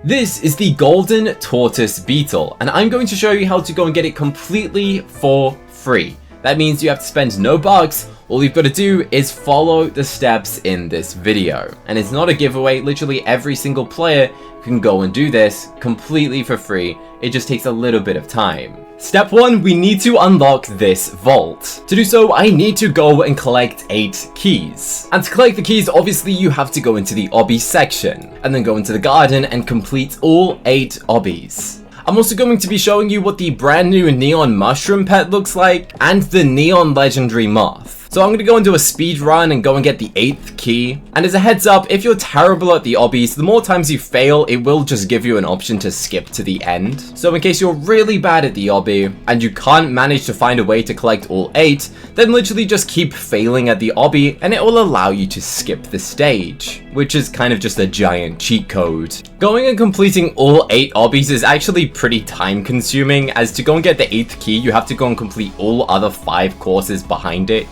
This is the golden tortoise beetle, and I'm going to show you how to go and get it completely for free. That means you have to spend no bucks. All you've got to do is follow the steps in this video. And it's not a giveaway. Literally every single player can go and do this completely for free. It just takes a little bit of time. Step 1, we need to unlock this vault. To do so, I need to go and collect 8 keys. And to collect the keys, obviously you have to go into the obby section, and then go into the garden and complete all 8 obbies. I'm also going to be showing you what the brand new neon mushroom pet looks like, and the neon legendary moth. So I'm going to go and do a speed run and go and get the 8th key. And as a heads up, if you're terrible at the obbies, the more times you fail, it will just give you an option to skip to the end. So in case you're really bad at the obby, and you can't manage to find a way to collect all 8, then literally just keep failing at the obby, and it will allow you to skip the stage, which is kind of just a giant cheat code. Going and completing all 8 obbies is actually pretty time consuming, as to go and get the 8th key, you have to go and complete all other 5 courses behind it.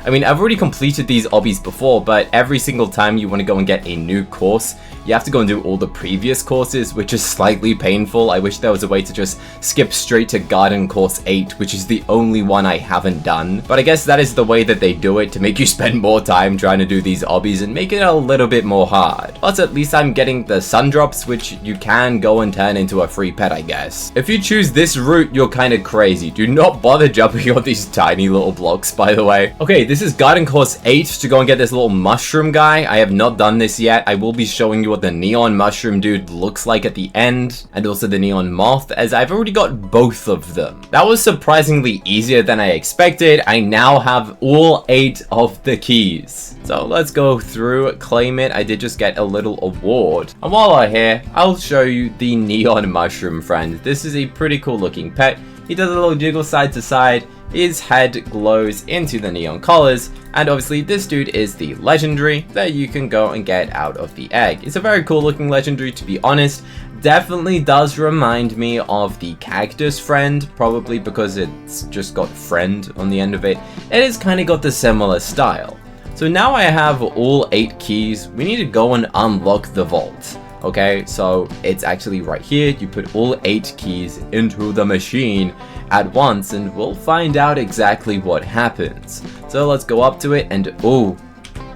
I mean, I've already completed these obbies before, but every single time you want to go and get a new course, you have to go and do all the previous courses, which is slightly painful. I wish there was a way to just skip straight to Garden Course 8, which is the only one I haven't done. But I guess that is the way that they do it, to make you spend more time trying to do these obbies and make it a little bit more hard. But at least I'm getting the sun drops, which you can go and turn into a free pet, I guess. If you choose this route, you're kind of crazy. Do not bother jumping on these tiny little blocks, by the way. Okay, this is Garden Course 8 to go and get this little mushroom guy. I have not done this yet. I will be showing you what the neon mushroom dude looks like at the end, and also the neon moth, as I've already got both of them. That was surprisingly easier than I expected. I now have all 8 of the keys. So let's go through, claim it. I did just get a little award. And while I'm here, I'll show you the neon mushroom friend. This is a pretty cool looking pet. He does a little jiggle side to side. His head glows into the neon colors, and obviously this dude is the legendary that you can go and get out of the egg. It's a very cool looking legendary, to be honest. Definitely does remind me of the cactus friend, probably because it's just got friend on the end of it. It has kind of got the similar style. So now I have all 8 keys. We need to go and unlock the vault. Okay, so it's actually right here. You put all 8 keys into the machine at once, and we'll find out exactly what happens. So let's go up to it, and oh,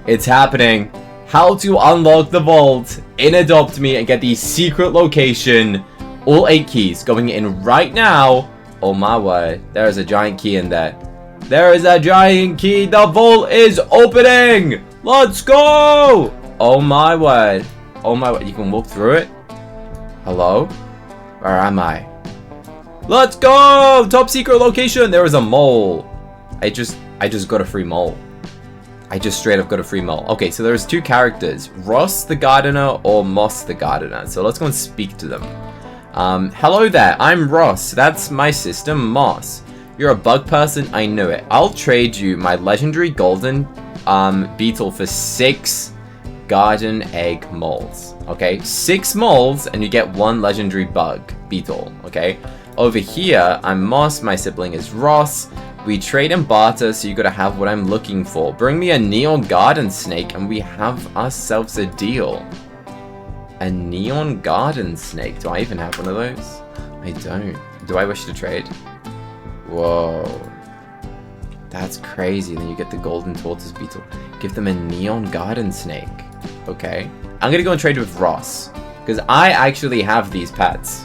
it's happening. How to unlock the vault in Adopt.me and get the secret location. All 8 keys going in right now. Oh my word, there is a giant key in there. There is a giant key. The vault is opening. Let's go. Oh my word. Oh my word, you can walk through it? Hello? Where am I? Let's go! Top secret location! There is a mole. I just got a free mole. I just straight up got a free mole. Okay, so there's 2 characters. Ross the gardener or Moss the gardener. So let's go and speak to them. Hello there, I'm Ross. That's my sister, Moss. You're a bug person? I knew it. I'll trade you my legendary golden beetle for 6 garden egg moles. Okay, 6 moles and you get 1 legendary bug beetle. Okay, over here I'm Moss, my sibling is Ross. We trade and barter, so you gotta have what I'm looking for. Bring me a neon garden snake and we have ourselves a deal. A neon garden snake. Do I even have one of those? I don't. Do I wish to trade? Whoa, that's crazy. Then you get the golden tortoise beetle. Give them a neon garden snake. Okay, I'm gonna go and trade with Ross, because I actually have these pets.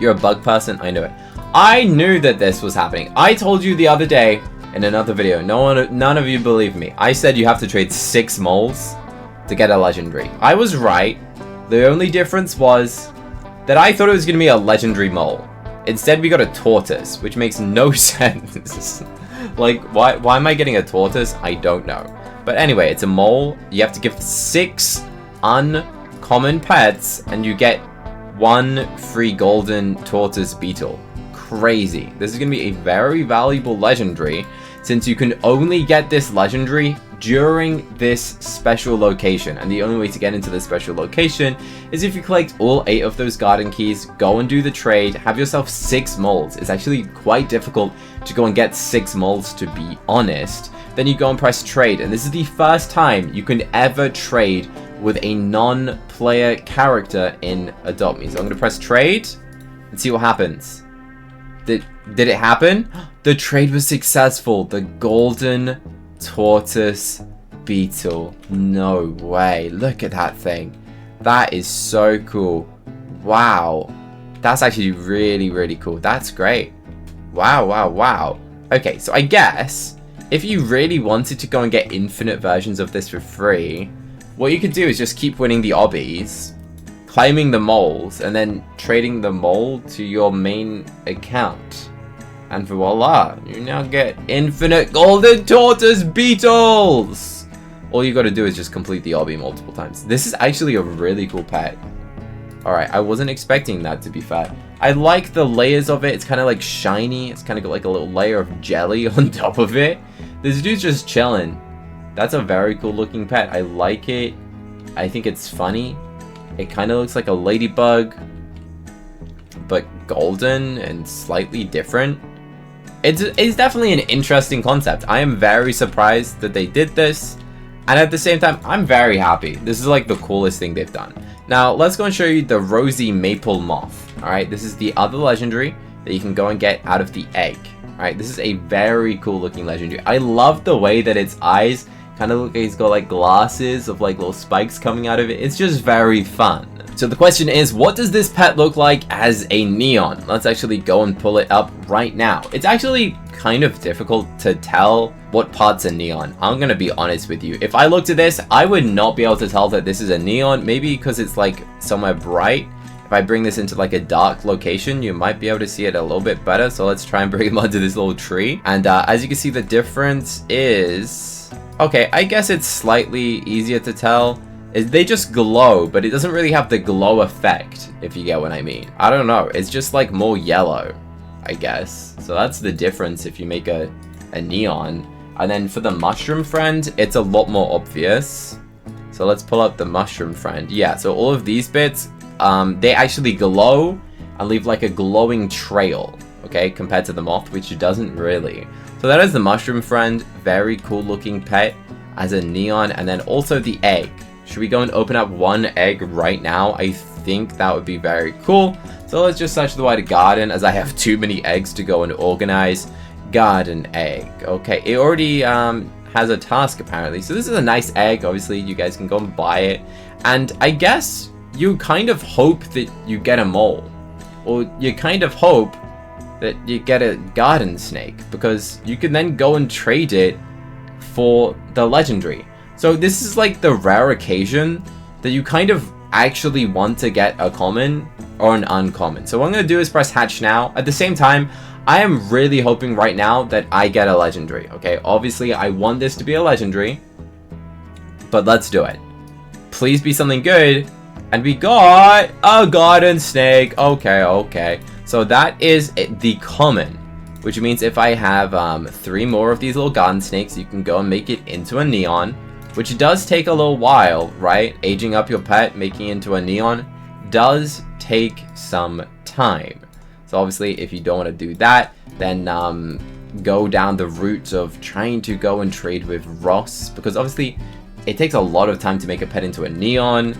You're a bug person? I know it. I knew that this was happening. I told you the other day in another video. None of you believe me. I said you have to trade 6 moles to get a legendary. I was right. The only difference was that I thought it was gonna be a legendary mole. Instead, we got a tortoise, which makes no sense. Like, why am I getting a tortoise? I don't know. But anyway, it's a mole. You have to give 6 uncommon pets, and you get 1 free golden tortoise beetle. Crazy. This is going to be a very valuable legendary, since you can only get this legendary during this special location. And the only way to get into this special location is if you collect all 8 of those garden keys, go and do the trade, have yourself 6 moles. It's actually quite difficult to go and get 6 moles, to be honest. Then you go and press trade, and this is the first time you can ever trade with a non-player character in Adopt Me. So I'm going to press trade and see what happens. Did it happen? The trade was successful. The golden tortoise beetle. No way. Look at that thing. That is so cool. Wow. That's actually really, really cool. That's great. Wow, wow, wow. Okay, so I guess if you really wanted to go and get infinite versions of this for free, what you could do is just keep winning the obbies, claiming the moles, and then trading the mole to your main account. And voila, you now get infinite golden tortoise beetles! All you gotta do is just complete the obby multiple times. This is actually a really cool pet. Alright, I wasn't expecting that, to be fair. I like the layers of it. It's kind of like shiny. It's kind of got like a little layer of jelly on top of it. This dude's just chilling. That's a very cool looking pet. I like it. I think it's funny. It kind of looks like a ladybug, but golden and slightly different. It's definitely an interesting concept. I am very surprised that they did this. And at the same time, I'm very happy. This is like the coolest thing they've done. Now, let's go and show you the Rosy Maple Moth. Alright, this is the other legendary that you can go and get out of the egg. Alright, this is a very cool looking legendary. I love the way that its eyes kind of look like it's got like glasses of like little spikes coming out of it. It's just very fun. So the question is, what does this pet look like as a neon? Let's actually go and pull it up right now. It's actually kind of difficult to tell what parts are neon. I'm gonna be honest with you. If I looked at this, I would not be able to tell that this is a neon. Maybe because it's like somewhere bright. If I bring this into like a dark location, you might be able to see it a little bit better. So let's try and bring him onto this little tree. And as you can see, the difference is... okay, I guess it's slightly easier to tell. They just glow, but it doesn't really have the glow effect, if you get what I mean. I don't know. It's just like more yellow, I guess. So that's the difference if you make a neon. And then for the mushroom friend, it's a lot more obvious. So let's pull up the mushroom friend. Yeah, so all of these bits, they actually glow and leave like a glowing trail, okay, compared to the moth, which doesn't really. So that is the mushroom friend. Very cool looking pet as a neon. And then also the egg. Should we go and open up one egg right now? I think that would be very cool. So let's just search the word garden, as I have too many eggs to go and organize. Garden egg. Okay, it already has a task apparently. So this is a nice egg. Obviously, you guys can go and buy it. And I guess you kind of hope that you get a mole. Or you kind of hope that you get a garden snake, because you can then go and trade it for the legendary. So this is like the rare occasion that you kind of actually want to get a common or an uncommon. So what I'm going to do is press hatch now. At the same time, I am really hoping right now that I get a legendary. Okay, obviously I want this to be a legendary, but let's do it. Please be something good. And we got a garden snake. Okay, okay. So that is the common, which means if I have 3 more of these little garden snakes, you can go and make it into a neon. Which does take a little while, right? Aging up your pet, making it into a neon, does take some time. So obviously, if you don't want to do that, then go down the route of trying to go and trade with Ross. Because obviously, it takes a lot of time to make a pet into a neon,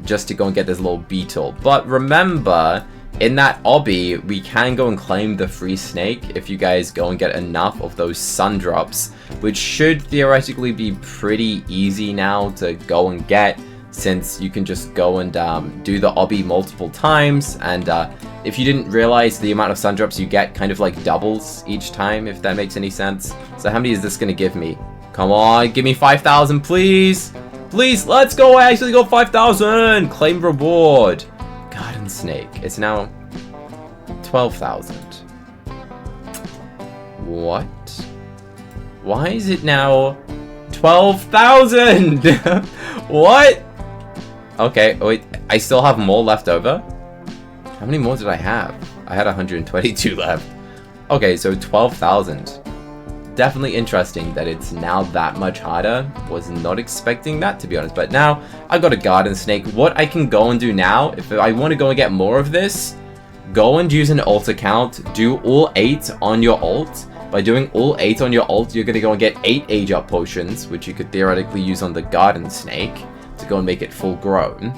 just to go and get this little beetle. But remember, in that obby, we can go and claim the free snake if you guys go and get enough of those sun drops, which should theoretically be pretty easy now to go and get, since you can just go and do the obby multiple times. And if you didn't realize, the amount of sun drops you get kind of like doubles each time, if that makes any sense. So how many is this going to give me? Come on, give me 5,000, please. Please, let's go. I actually got 5,000. Claim reward. Garden snake. It's now 12,000. What? Why is it now 12,000? What? Okay, wait. I still have more left over. How many more did I have? I had 122 left. Okay, so 12,000. Definitely interesting that it's now that much harder. Was not expecting that, to be honest. But now I got a garden snake. What I can go and do now, if I want to go and get more of this, go and use an alt account. Do all 8 on your alt. By doing all 8 on your alt, you're going to go and get 8 age up potions, which you could theoretically use on the garden snake to go and make it full grown.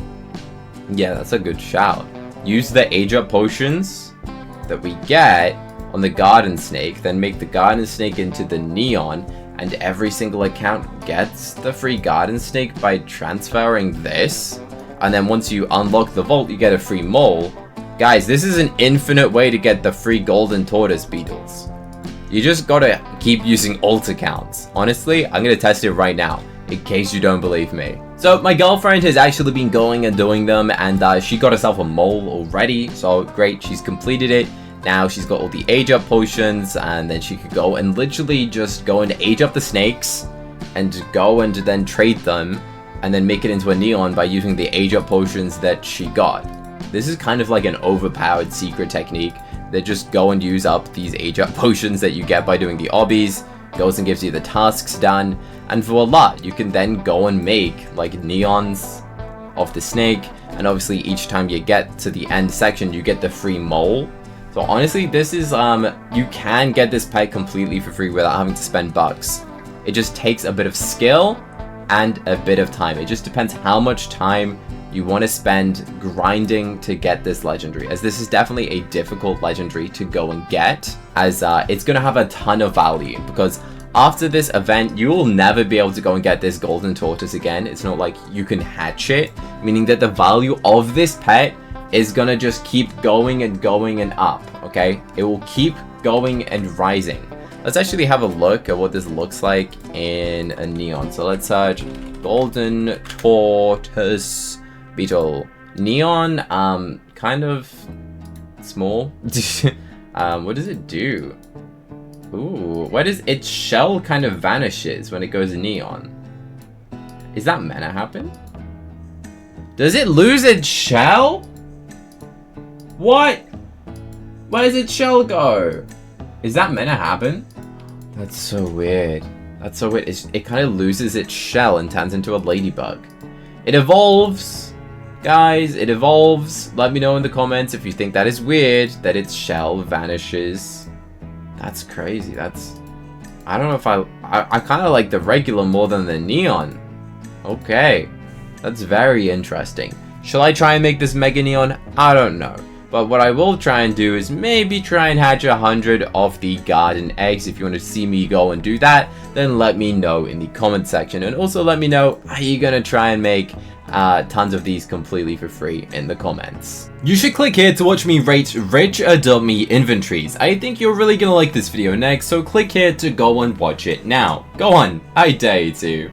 Yeah, that's a good shout. Use the age up potions that we get on the garden snake, then make the garden snake into the neon, and every single account gets the free garden snake by transferring this. And then once you unlock the vault, you get a free mole. Guys, this is an infinite way to get the free golden tortoise beetles. You just gotta keep using alt accounts. Honestly, I'm gonna test it right now, in case you don't believe me. So my girlfriend has actually been going and doing them, and she got herself a mole already. So great, she's completed it. Now she's got all the age up potions, and then she could go and literally just go and age up the snakes and go and then trade them and then make it into a neon by using the age up potions that she got. This is kind of like an overpowered secret technique that just go and use up these age up potions that you get by doing the obbies, goes and gives you the tasks done, and voila, you can then go and make like neons of the snake, and obviously each time you get to the end section you get the free mole. So honestly, this is you can get this pet completely for free without having to spend bucks. It just takes a bit of skill and a bit of time. It just depends how much time you want to spend grinding to get this legendary, as this is definitely a difficult legendary to go and get, as it's going to have a ton of value, because after this event you will never be able to go and get this golden tortoise again. It's not like you can hatch it, meaning that the value of this pet is going to just keep going and going and up, okay? It will keep going and rising. Let's actually have a look at what this looks like in a neon. So let's search golden tortoise beetle neon. Kind of small. What does it do? Ooh, what is its shell kind of vanishes when it goes neon? Is that meant to happen? Does it lose its shell? What? Where does its shell go? Is that meant to happen? That's so weird. That's so weird. It kind of loses its shell and turns into a ladybug. It evolves. Guys, it evolves. Let me know in the comments if you think that is weird, that its shell vanishes. That's crazy. That's... I don't know if I kind of like the regular more than the neon. Okay. That's very interesting. Shall I try and make this mega neon? I don't know. But what I will try and do is maybe try and hatch 100 of the garden eggs. If you want to see me go and do that, then let me know in the comment section. And also let me know, are you going to try and make tons of these completely for free in the comments. You should click here to watch me rate rich udpate inventories. I think you're really going to like this video next, so click here to go and watch it now. Go on, I dare you to.